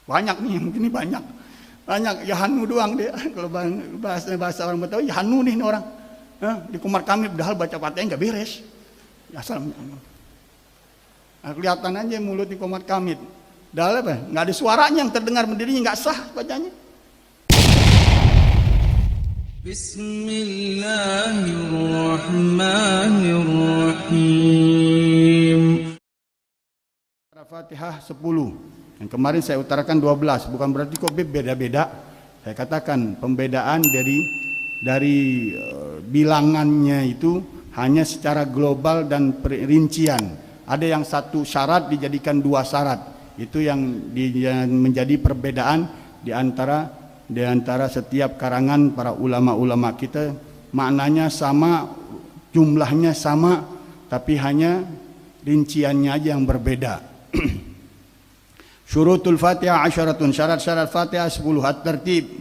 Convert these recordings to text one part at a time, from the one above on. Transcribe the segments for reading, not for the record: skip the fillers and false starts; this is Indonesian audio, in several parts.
Banyak nih, mungkin ini banyak. Banyak, ya Hanu doang dia. Kalau bahasa orang Betawi, ya Hanu nih ini orang. Di Komar kami padahal baca Fatihah nggak beres. Ya salam. Nah, kelihatan aja mulut di Komar Kamit. Dah apa? Nggak ada suaranya yang terdengar berdirinya, nggak sah bacanya. Bismillahirrahmanirrahim. Fatihah 10. Yang kemarin saya utarakan 12. Bukan berarti kok beda-beda. Saya katakan pembedaan dari bilangannya itu hanya secara global dan perincian. Ada yang satu syarat dijadikan dua syarat. Itu yang menjadi perbedaan di antara setiap karangan para ulama-ulama kita. Maknanya sama, jumlahnya sama, tapi hanya rinciannya aja yang berbeda. Syurutul Fatihah 10, syarat-syarat Fatihah 10. At-tertib,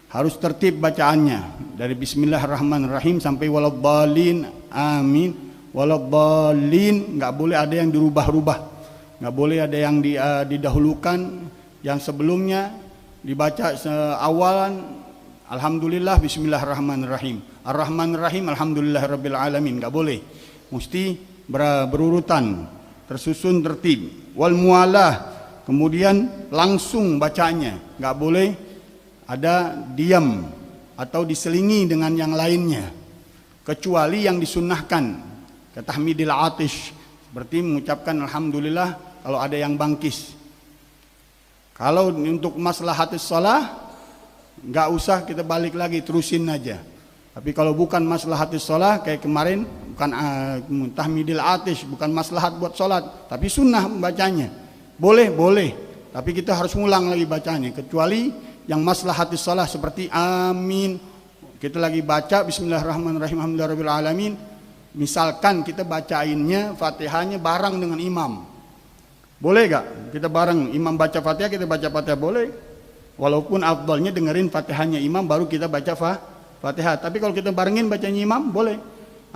harus tertib bacaannya dari Bismillahirrahmanirrahim sampai waladhdallin, amin. Waladhdallin nggak boleh ada yang dirubah-rubah, nggak boleh ada yang didahulukan yang sebelumnya dibaca awalan alhamdulillah bismillahirrahmanirrahim, ar-rahmanirrahim alhamdulillahirabbil alamin, nggak boleh, mesti berurutan, tersusun tertib. Wal mualah, kemudian langsung bacanya, nggak boleh ada diam atau diselingi dengan yang lainnya, kecuali yang disunnahkan, ketahmidil atish, seperti mengucapkan alhamdulillah kalau ada yang bangkis. Kalau untuk maslahatis shalah nggak usah kita balik lagi, terusin aja. Tapi kalau bukan maslahatis shalah kayak kemarin, bukan tahmidil atish, bukan maslahat buat sholat, tapi sunnah bacanya. Boleh, tapi kita harus ngulang lagi bacanya, kecuali yang maslahatis shalah seperti amin. Kita lagi baca bismillahirrahmanirrahim alhamdulillahirabbil alamin. Misalkan kita bacainnya Fatihahnya bareng dengan imam. Boleh gak? Kita bareng imam baca Fatihah, kita baca Fatihah, boleh. Walaupun afdalnya dengerin Fatihahnya imam baru kita baca Fatihah. Tapi kalau kita barengin bacanya imam, boleh.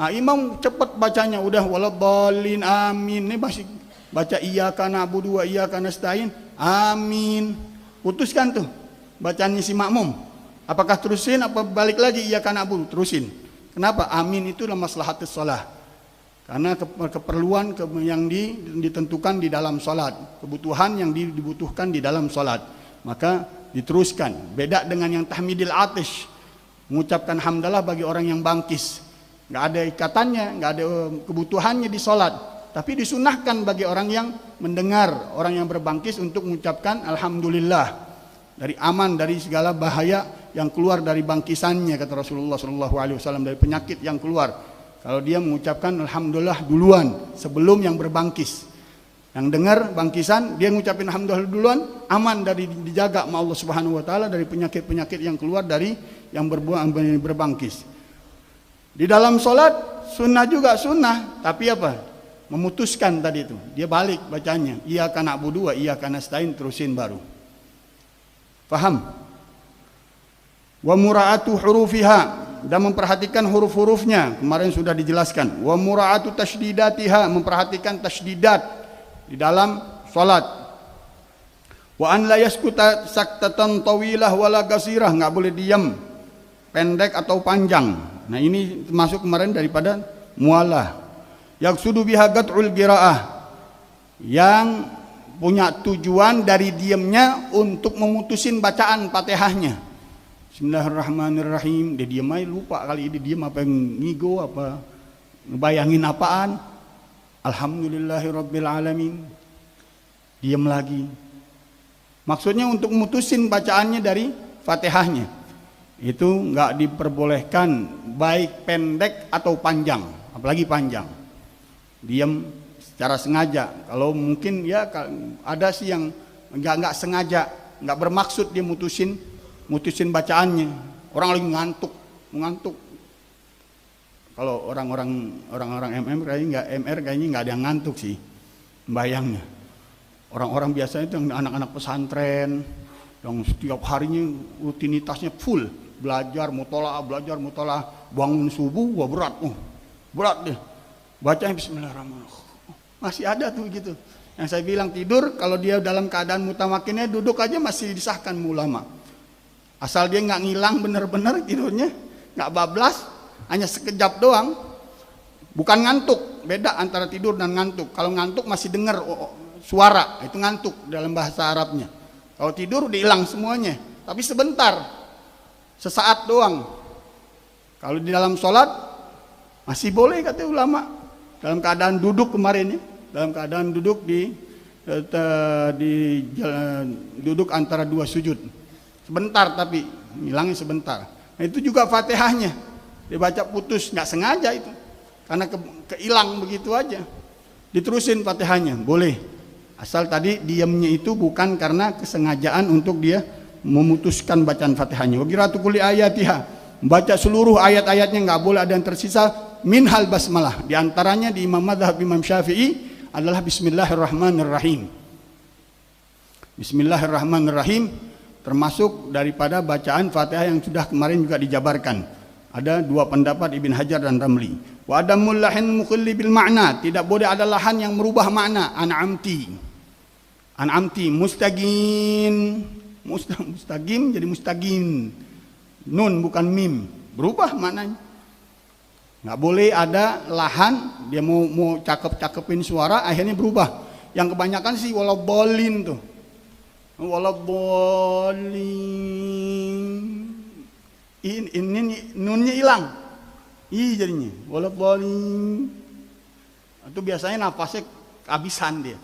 Nah, imam cepat bacanya, udah waladhdallin amin. Ini masih baca iyyaka na'budu wa iyyaka nasta'in, amin. Putuskan tuh bacaannya si makmum. Apakah terusin apa balik lagi iyyaka na'budu? Terusin. Kenapa? Amin itu adalah maslahatus shalah. Karena keperluan yang ditentukan di dalam salat, kebutuhan yang dibutuhkan di dalam salat, maka diteruskan. Beda dengan yang tahmidil atish, mengucapkan hamdalah bagi orang yang bangkis. Nggak ada ikatannya, nggak ada kebutuhannya di sholat, tapi disunahkan bagi orang yang mendengar, orang yang berbangkis untuk mengucapkan alhamdulillah, dari aman dari segala bahaya yang keluar dari bangkisannya, kata Rasulullah SAW, dari penyakit yang keluar kalau dia mengucapkan alhamdulillah duluan sebelum yang berbangkis. Yang dengar bangkisan dia mengucapkan alhamdulillah duluan, aman dari dijaga sama Allah Subhanahu wa taala dari penyakit-penyakit yang keluar dari yang berbangkis. Di dalam sholat sunnah juga sunnah, tapi apa? Memutuskan tadi itu. Dia balik bacanya, iyyaka na'budu wa iyyaka nasta'in, terusin baru. Paham? Wa mura'atu hurufiha, dan memperhatikan huruf-hurufnya. Kemarin sudah dijelaskan. Wa mura'atu tasydidatiha, memperhatikan tasdidat di dalam sholat. Wa an la yaskuta saktatan tawilah wala qasirah, enggak boleh diam, pendek atau panjang. Nah, ini termasuk kemarin daripada mualah. Yaqsudu biha qat'ul qiraah, yang punya tujuan dari diamnya untuk memutusin bacaan Fatihahnya. Bismillahirrahmanirrahim, dia diam aja, lupa kali dia diam apa yang ngigo apa ngebayangin apaan. Alhamdulillahirabbil alamin, diam lagi. Maksudnya untuk memutusin bacaannya dari Fatihahnya. Itu nggak diperbolehkan, baik pendek atau panjang, apalagi panjang. Diam secara sengaja. Kalau mungkin ya ada sih yang nggak sengaja, nggak bermaksud dia mutusin bacaannya. Orang lagi ngantuk. Kalau orang-orang kayaknya nggak ada yang ngantuk sih, bayangnya. Orang-orang biasanya itu anak-anak pesantren yang setiap harinya rutinitasnya full. Belajar mutolaah, bangun subuh, berat deh. Bacanya bismillahirrahmanirrahim. Masih ada tuh gitu. Yang saya bilang tidur, kalau dia dalam keadaan mutamakinnya duduk aja masih disahkan ulama. Asal dia nggak ngilang bener-bener tidurnya, nggak bablas, hanya sekejap doang. Bukan ngantuk, beda antara tidur dan ngantuk. Kalau ngantuk masih dengar suara, itu ngantuk dalam bahasa Arabnya. Kalau tidur udah hilang semuanya, tapi sebentar, sesaat doang. Kalau di dalam sholat masih boleh kata ulama, dalam keadaan duduk kemarin ya. Dalam keadaan duduk duduk antara dua sujud sebentar, tapi hilangnya sebentar. Nah, itu juga Fatihahnya dibaca putus, nggak sengaja itu karena keilang begitu aja, diterusin Fatihahnya boleh, asal tadi diamnya itu bukan karena kesengajaan untuk dia memutuskan bacaan Fatihahnya. Wa qira'atu kulli ayatiha, membaca seluruh ayat-ayatnya nggak boleh ada yang tersisa. Minhal basmalah, diantaranya di Imam Madzhab Imam Syafi'i adalah Bismillahirrahmanirrahim. Bismillahirrahmanirrahim termasuk daripada bacaan Fatihah yang sudah kemarin juga dijabarkan. Ada dua pendapat Ibn Hajar dan Ramli. Wa adamul lahin mukhilli bil ma'na, tidak boleh ada lahan yang merubah makna. An'amti mustaqim, mustaqim jadi mustaqim. Nun bukan mim, berubah maknanya. Nggak boleh ada lahan dia mau cakep-cakepin suara akhirnya berubah. Yang kebanyakan sih walabolin tuh, walabolin ini nunnya hilang, jadinya walabolin. Itu biasanya nafasnya kehabisan dia.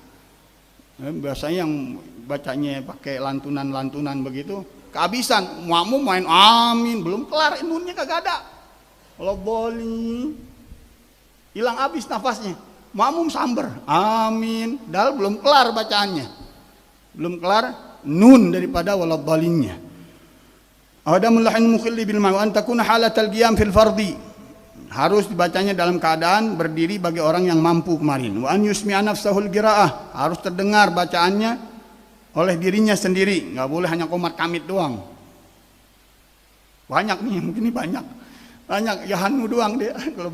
Biasanya yang bacanya pakai lantunan begitu kehabisan. Makmum main amin belum kelar, nunnya kagak ada. Kalau boli hilang habis nafasnya, makmum samber, amin, dal belum kelar bacaannya, belum kelar nun daripada walabbalinnya. Adamul lahin mukhilli bil ma'an takuna halatal qiyam fil fardhi, harus dibacanya dalam keadaan berdiri bagi orang yang mampu kemarin. Wa an yusmi'a nafsahul qiraah, harus terdengar bacaannya oleh dirinya sendiri, nggak boleh hanya qomat kamit doang. Banyak nih, mungkin ini banyak yahanu doang dia. Kalau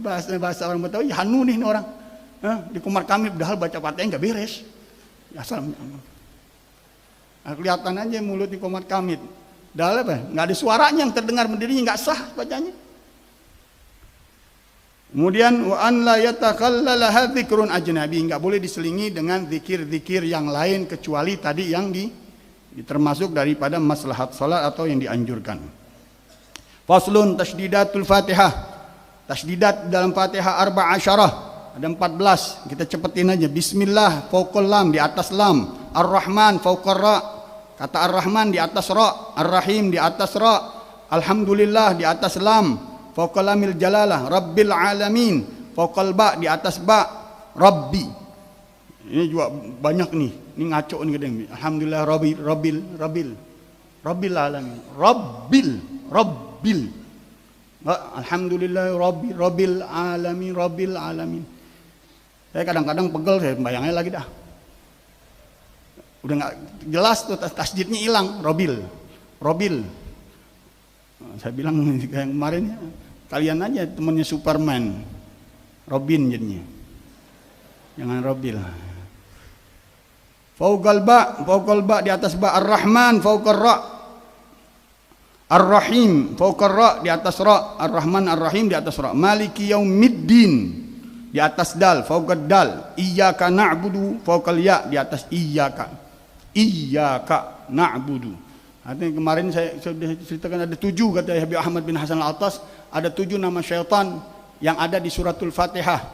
bahasa orang Betawi yahanu nih orang. Di kumar kami padahal baca Fatihah enggak beres. Asal kelihatan aja mulut di kumar kami. Padahal apa? Enggak ada suaranya yang terdengar berdirinya, enggak sah bacanya. Kemudian wa an la yatakhallala dzikrun ajnabi, enggak boleh diselingi dengan zikir-zikir yang lain kecuali tadi yang termasuk daripada maslahat salat atau yang dianjurkan. Faslun tasdidatul Fatihah. Tasdidat dalam Fatihah arba asyarah, ada 14. Kita cepetin aja. Bismillah fauqal lam, di atas lam. Ar-Rahman fauqar ra. Kata Ar-Rahman di atas ra. Ar-Rahim di atas ra. Alhamdulillah di atas lam. Fauqal lamil jalalah. Rabbil alamin fauqal ba, di atas ba. Rabbi. Ini juga banyak nih. Ini ngaco nih kadang. Alhamdulillah Rabbil alamin. Rabbil. Alhamdulillah Rabbil alamin. Saya kadang-kadang pegel, saya bayangnya lagi dah. Udah nggak jelas tuh, tasdidnya hilang. Rabbil. Saya bilang kayak kemarin ya, kalian aja temannya Superman. Robin jadinya. Jangan Rabbil. Fauqal ba di atas ba. Ar-Rahman fauqar ra. Ar-Rahim fauqar ra, di atas ra. Ar-Rahman Ar-Rahim di atas ra. Maliki yaumiddin di atas dal, fauqad dal. Iyyaka na'budu fauqal ya, di atas iyyaka na'budu. Artinya kemarin saya sudah ceritakan ada 7 kata Habib Ahmad bin Hasan Al-Attas, ada 7 nama syaitan yang ada di suratul Fatihah.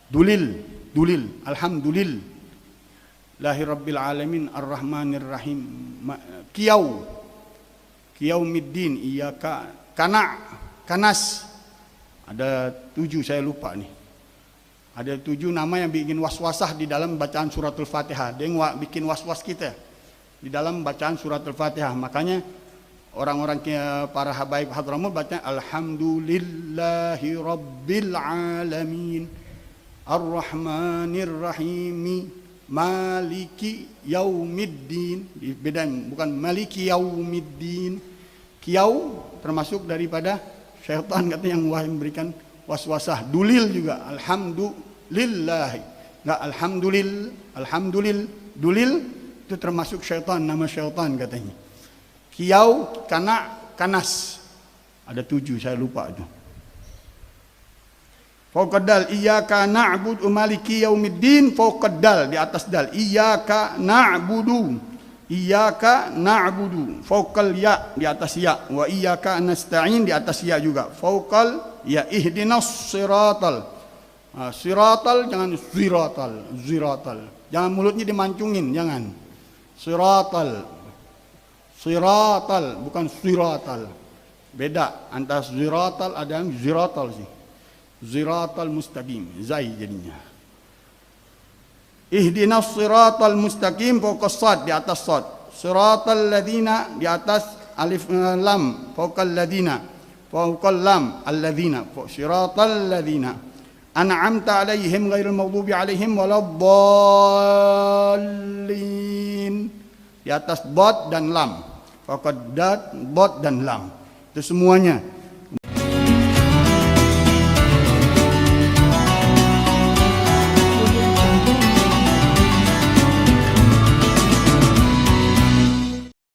Dulil, alhamdulillahi rabbil alamin, ar-rahmanir rahim, Qiyaumiddin, iyyaka, kanas. Ada 7, saya lupa nih. Ada 7 nama yang bikin waswasah di dalam bacaan suratul Fatihah. Dia bikin waswas kita di dalam bacaan suratul Fatihah. Makanya orang-orang para habaib Hadramut baca alhamdulillahi rabbil alamin, ar-rahmanir rahim, maliki yaumiddin. Beda, bukan maliki yaumiddin. Kiau termasuk daripada syaitan katanya yang memberikan waswasah. Dulil juga alhamdulillah. Enggak alhamdulil, dulil itu termasuk syaitan, nama syaitan katanya. Kiau, kanak, kanas. Ada 7, saya lupa itu. Fauqad iyyaka na'budu maliki yaumiddin, fauqad di atas dal. Iyyaka na'budu, fauqal ya di atas ya, wa iyyaka nasta'in di atas ya juga. Fauqal ya, ihdinas siratal. Siratal jangan ziratal. Jangan mulutnya dimancungin, jangan. Siratal bukan siratal. Beda antara ziratal, ada yang ziratal sih. Ziratal mustaqim, zai jadinya. Ihdinas siratal mustaqim, fokus sad di atas sad. Siratal ladzina di atas alif lam, fokal ladzina, fokal lam alladzina, siratal ladzina an'amta alaihim ghairil maghdubi alaihim waladdallin. Di atas bot dan lam, fokal dat, bot dan lam. Itu semuanya.